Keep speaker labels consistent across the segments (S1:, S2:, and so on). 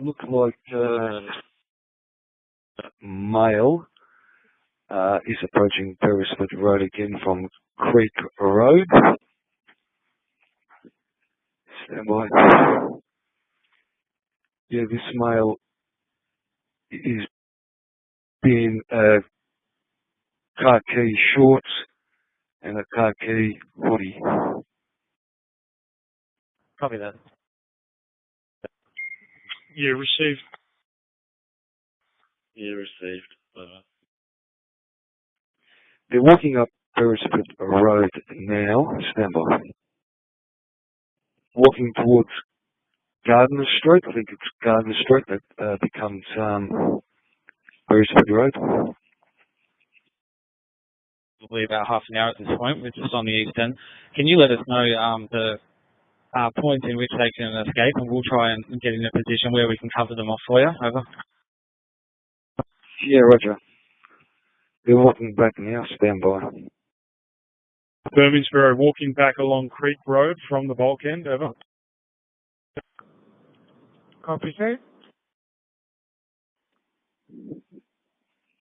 S1: Looks like male is approaching Beresford Road again from Creek Road. Stand by. Yeah, this male is in khaki shorts and a khaki hoodie.
S2: Copy that.
S3: Yeah, received.
S4: Yeah, received.
S1: They're walking up Beresford Road now. Stand by. Walking towards Gardner Street. I think it's Gardner Street that becomes Beresford Road.
S2: Probably about half an hour at this point. We're just on the east end. Can you let us know the points in which they can escape, and we'll try and get in a position where we can cover them off for you? Over.
S1: Yeah, roger. They're walking back now. Stand by.
S3: Birmingham walking back along Creek Road from the bulk end. Over. Copy, sir.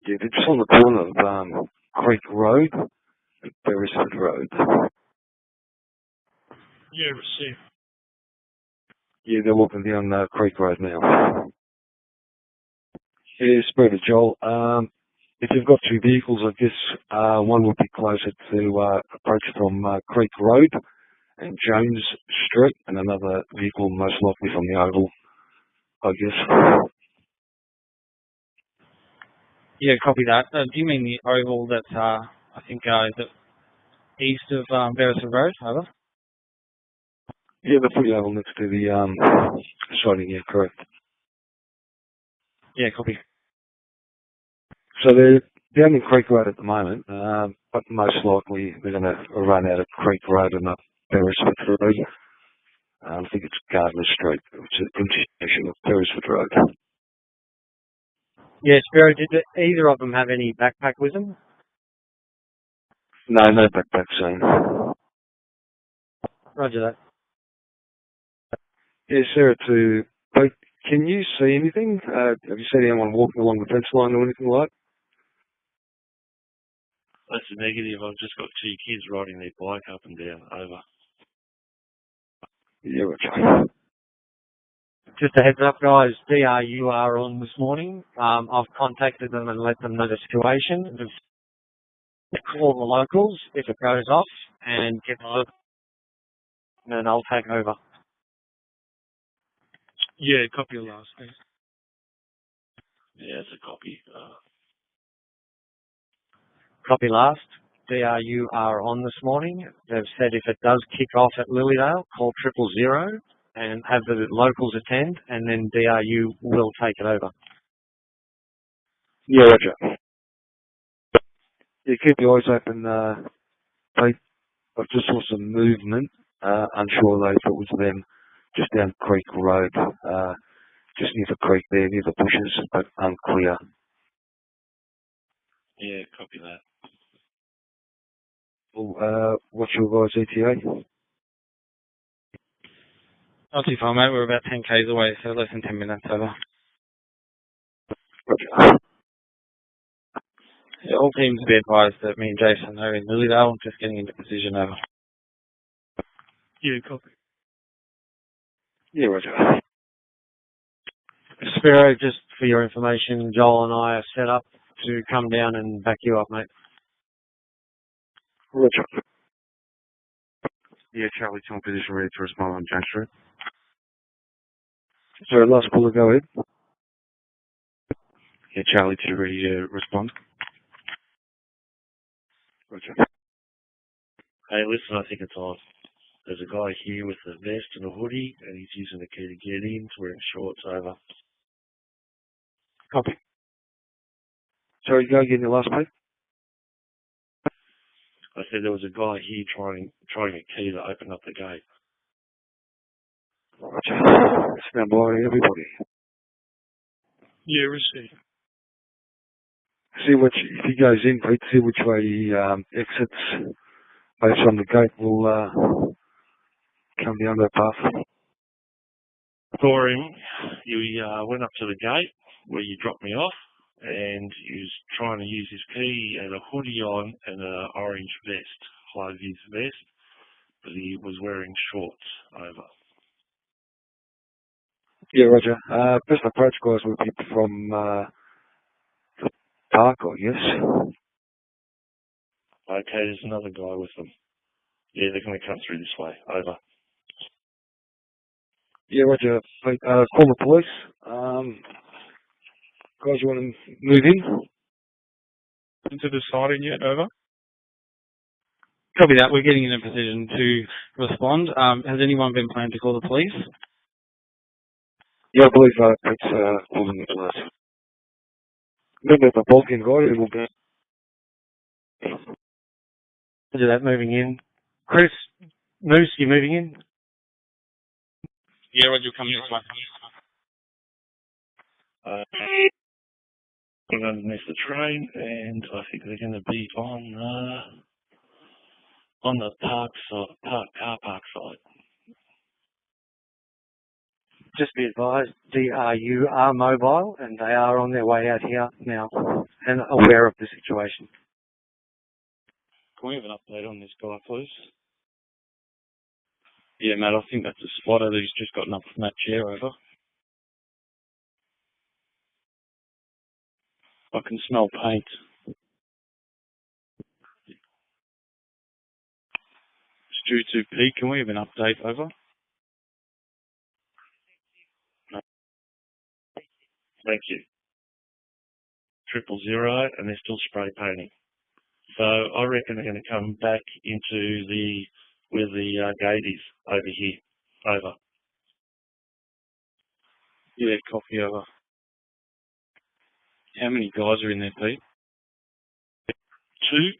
S1: Yeah, they're just on the corner of Creek Road and Beresford Road.
S3: Yeah, received.
S1: Yeah, they're walking down Creek Road now. Yeah, Spreader Joel. If you've got two vehicles, I guess one would be closer to approach from Creek Road and Jones Street, and another vehicle most likely from the Oval, I guess.
S2: Yeah, copy that. Do you mean the oval that's, I think, is it east of Beresford Road? Over.
S1: Yeah, the footy oval next to the siding, yeah, correct.
S2: Yeah, copy.
S1: So they're down in Creek Road at the moment, but most likely they're going to run out of Creek Road and up Beresford Road. I think it's Gardner Street, which is a continuation of Beresford Road.
S5: Yeah, Spiro, did either of them have any backpack with them?
S1: No backpack seen.
S5: Roger that.
S1: Yeah, Sarah, can you see anything? Have you seen anyone walking along the fence line or anything like that?
S4: That's a negative. I've just got two kids riding their bike up and down. Over.
S1: Yeah, roger.
S5: Just a heads up, guys, DRU are on this morning. I've contacted them and let them know the situation. Just call the locals if it goes off and get the local, and I'll take over.
S3: Yeah, copy your last, thanks.
S4: Yeah, it's a copy.
S5: Copy last. DRU are on this morning. They've said if it does kick off at Lilydale, call 000 and have the locals attend, and then DRU will take it over.
S1: Yeah, roger. Yeah, keep your eyes open. I just saw some movement. Unsure though if it was them just down Creek Road, just near the creek there, near the bushes, but unclear.
S4: Yeah, copy that.
S1: Well, what's your guys' ETA?
S2: Not too far, mate. We're about 10 k's away, so less than 10 minutes. Over.
S1: Roger.
S2: Yeah, all teams be advised that me and Jason are in Lilydale, just getting into position. Over.
S3: Yeah, copy.
S1: Yeah, roger.
S5: Spiro, just for your information, Joel and I are set up to come down and back you up, mate.
S1: Roger.
S6: Yeah, Charlie, to position ready to respond on Jones Street.
S1: Sorry, last caller, go ahead.
S6: Yeah, Charlie, to ready to respond.
S1: Roger.
S4: Hey, listen, I think it's on. There's a guy here with a vest and a hoodie, and he's using the key to get in. He's wearing shorts. Over.
S1: Copy. Sorry, go again, your last mate.
S4: I said there was a guy here trying a key to open up the gate.
S1: Roger. Stand by, everybody.
S3: Yeah, received.
S1: See if he goes in, Pete, see which way he exits. Based on the gate, we'll come down that path.
S3: For him,
S4: He went up to the gate where you dropped me off, and he was trying to use his key. He had a hoodie on and an orange vest, high-vis vest, but he was wearing shorts over.
S1: Yeah, Roger. Best approach, guys, would be from the park, I guess.
S4: Okay, there's another guy with them. Yeah, they're going to come through this way. Over.
S1: Yeah, Roger. Call the police. Guys, you want to move in?
S3: Into the siding yet, over?
S2: Copy that. We're getting in a position to respond. Has anyone been planning to call the police?
S1: Yeah, I believe Pete's calling the police. Remember the Balkan guy who will be...
S5: Do that moving in. Chris, Moose, you moving in?
S2: Yeah, Roger, coming in.
S4: Put underneath the train, and I think they're going to be on the car park side.
S5: Just be advised, DRU are mobile and they are on their way out here now and aware of the situation.
S2: Can we have an update on this guy, please? Yeah, Matt, I think that's a spotter that he's just gotten up from that chair, over. I can smell paint. Stu 2P, can we have an update, over? No.
S4: Thank you. 000, and they're still spray painting. So I reckon they're going to come back into where the gate is, over here. Over.
S2: Yeah, copy, over. How many guys are in there, Pete?
S4: 2.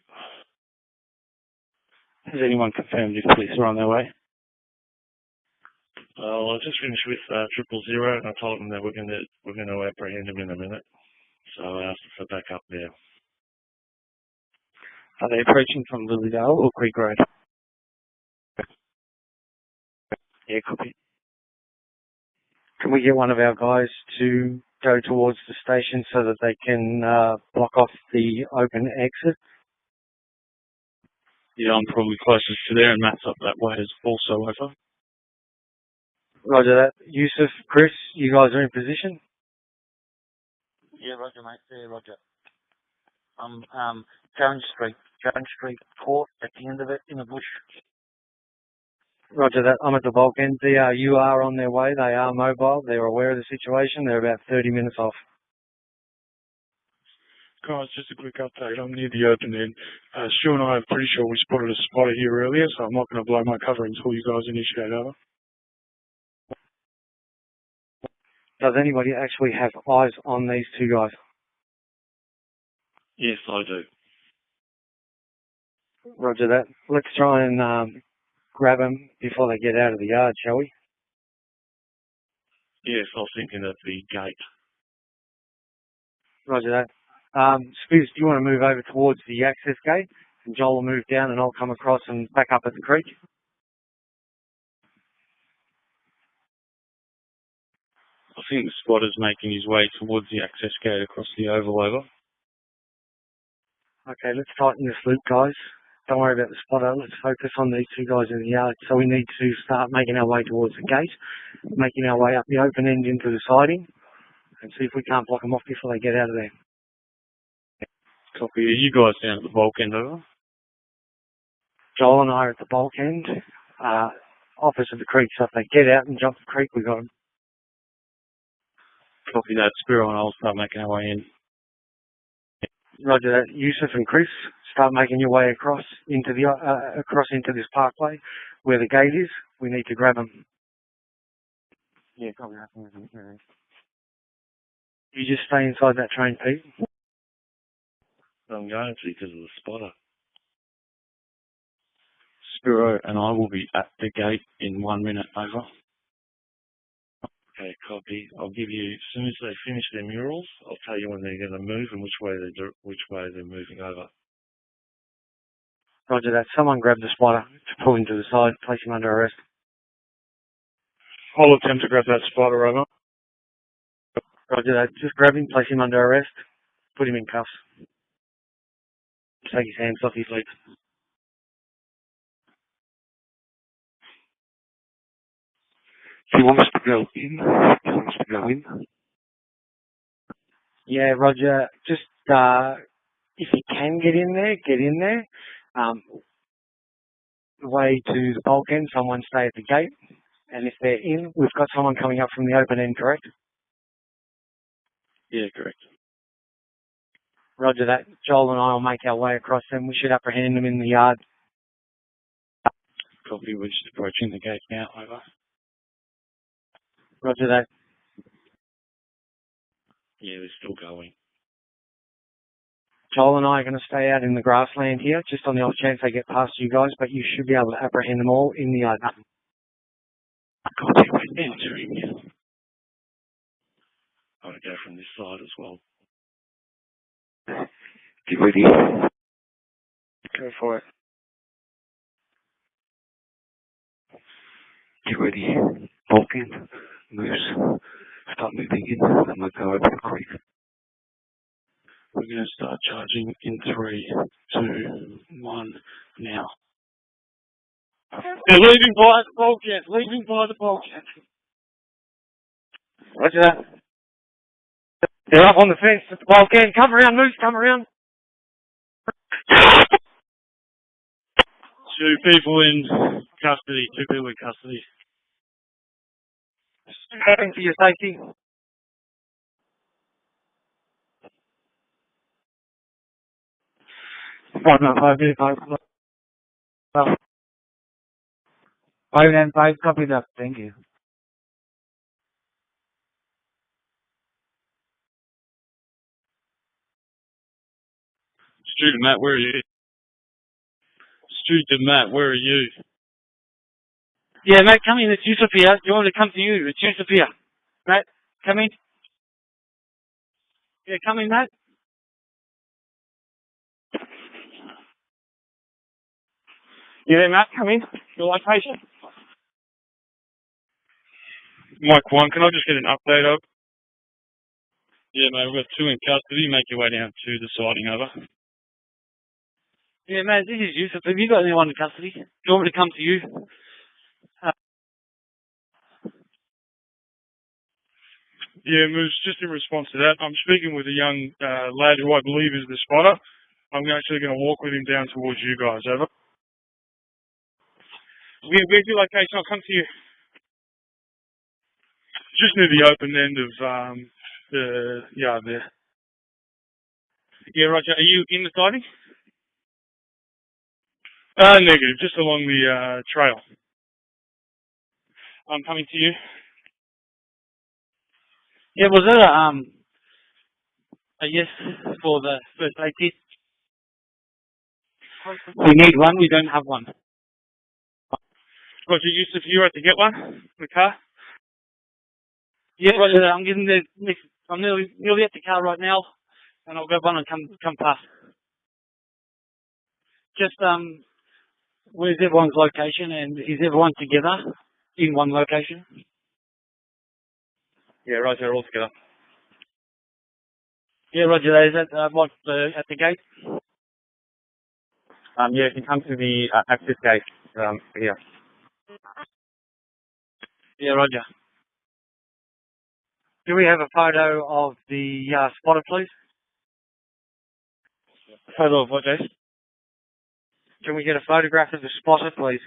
S2: Has anyone confirmed if police are on their way?
S4: Well, I just finished with 000, and I told them that we're going to apprehend them in a minute. So I asked them for backup there.
S2: Are they approaching from Lilydale or Creek Road? Yeah, copy.
S5: Can we get one of our guys to go towards the station so that they can block off the open exit?
S2: Yeah, I'm probably closest to there, and Matt's up that way as also, over.
S5: Roger that. Yusuf, Chris, you guys are in position?
S2: Yeah, Roger, mate. Yeah, Roger. Jones Street Court at the end of it in the bush.
S5: Roger that. I'm at the bulk end. DRU are on their way. They are mobile. They're aware of the situation. They're about 30 minutes off.
S3: Guys, just a quick update. I'm near the open end. Stu and I are pretty sure we spotted a spotter here earlier, so I'm not going to blow my cover until you guys initiate, over.
S5: Does anybody actually have eyes on these two guys?
S4: Yes, I do.
S5: Roger that. Let's try and grab them before they get out of the yard, shall we?
S4: Yes, I was thinking of the gate.
S5: Roger that. Spiz, do you want to move over towards the access gate? And Joel will move down and I'll come across and back up at the creek.
S2: I think the spotter's making his way towards the access gate across the oval, over.
S5: Okay, let's tighten this loop, guys. Don't worry about the spotter. Let's focus on these two guys in the yard. So we need to start making our way towards the gate, making our way up the open end into the siding, and see if we can't block them off before they get out of there.
S2: Copy. Are you guys down at the bulk end, over?
S5: Joel and I are at the bulk end, opposite the creek. So if they get out and jump the creek, we got them.
S2: Copy that. Spiro and I'll start making our way in.
S5: Roger that. Yusuf and Chris, start making your way across into this parkway where the gate is. We need to grab them.
S2: Yeah, copy that.
S5: You just stay inside that train, Pete.
S4: I'm going to because of the spotter.
S2: Spiro and I will be at the gate in 1 minute, over.
S4: Okay, copy. I'll give you, as soon as they finish their murals, I'll tell you when they're going to move and which way they're moving over.
S5: Roger that. Someone grab the spotter to pull him to the side, place him under arrest.
S3: I'll attempt to grab that spotter, over.
S5: Roger that. Just grab him, place him under arrest, put him in cuffs. Take his hands off his legs.
S1: Do you want us to go in? Do you want us to go in?
S5: Yeah, Roger. Just if you can get in there. The way to the bulk end, someone stay at the gate. And if they're in, we've got someone coming up from the open end, correct?
S6: Yeah, correct.
S5: Roger that. Joel and I will make our way across them. We should apprehend them in the yard.
S6: Copy, we're just approaching the gate now, over.
S5: Roger that.
S4: Yeah, they're still going.
S5: Joel and I are going to stay out in the grassland here, just on the off chance they get past you guys, but you should be able to apprehend them all in the yard.
S4: Copy, we're entering now. I'm going to go from this side as well.
S1: Get ready.
S5: Go for it.
S1: Get ready. Bulk in. Moves. Start moving in. And we'll go over the creek.
S6: We're going to start charging in 3, 2, 1, now.
S2: They're leaving by the bulkhead. Leaving by the bulkhead.
S5: Roger that. They're up on the fence at the bulkhead. Come around, Moose. Come around.
S6: 2 people in custody. 2 people in custody.
S5: Heading for your safety. Five and 5, copy that. Thank you.
S6: Student Matt, where are you? Student Matt, where are you?
S2: Yeah, mate, come in. It's Yusuf here. Do you want me to come to you? It's Yusuf here. Matt, come in. Yeah, come in, Matt. You there, Matt? Come in. Your location?
S6: Mike 1, can I just get an update up? Yeah, mate, we've got 2 in custody. Make your way down to the siding, over.
S2: Yeah, Matt, this is Yusuf. Have you got anyone in custody? Do you want me to come to you?
S3: Yeah, Moose, just in response to that, I'm speaking with a young lad who I believe is the spotter. I'm actually going to walk with him down towards you guys, over.
S2: Where's your location? I'll come to you.
S3: Just near the open end of the yard there.
S2: Yeah, Roger. Are you in the siding?
S3: Negative, just along the trail.
S2: I'm coming to you. Yeah, was that a yes for the first aid kit? We need one. We don't have one.
S3: Roger, Yusuf, you have to get one in the car?
S2: Yeah, Roger. I'm getting there. I'm nearly at the car right now, and I'll grab one and come past. Just where's everyone's location, and is everyone together in one location?
S6: Yeah, Roger, all together.
S2: Yeah, Roger. Is that at the gate?
S6: Yeah, you can come to the access gate here.
S2: Yeah, Roger.
S5: Do we have a photo of the spotter, please?
S2: Photo of what, Jason?
S5: Can we get a photograph of the spotter, please?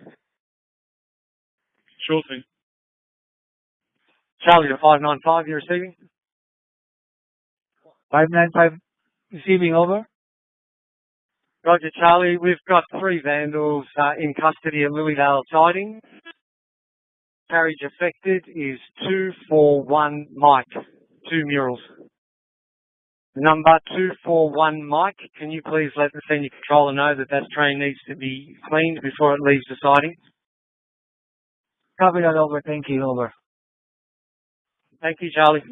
S3: Sure thing.
S5: Charlie to 595, you're receiving?
S2: 595, receiving, over.
S5: Roger, Charlie. We've got 3 vandals in custody at Lilydale siding. Carriage affected is 241 Mike. 2 murals. Number 241 Mike, can you please let the senior controller know that that train needs to be cleaned before it leaves the siding?
S2: Copy that, over. Thank you, over.
S5: Thank you, Charlie.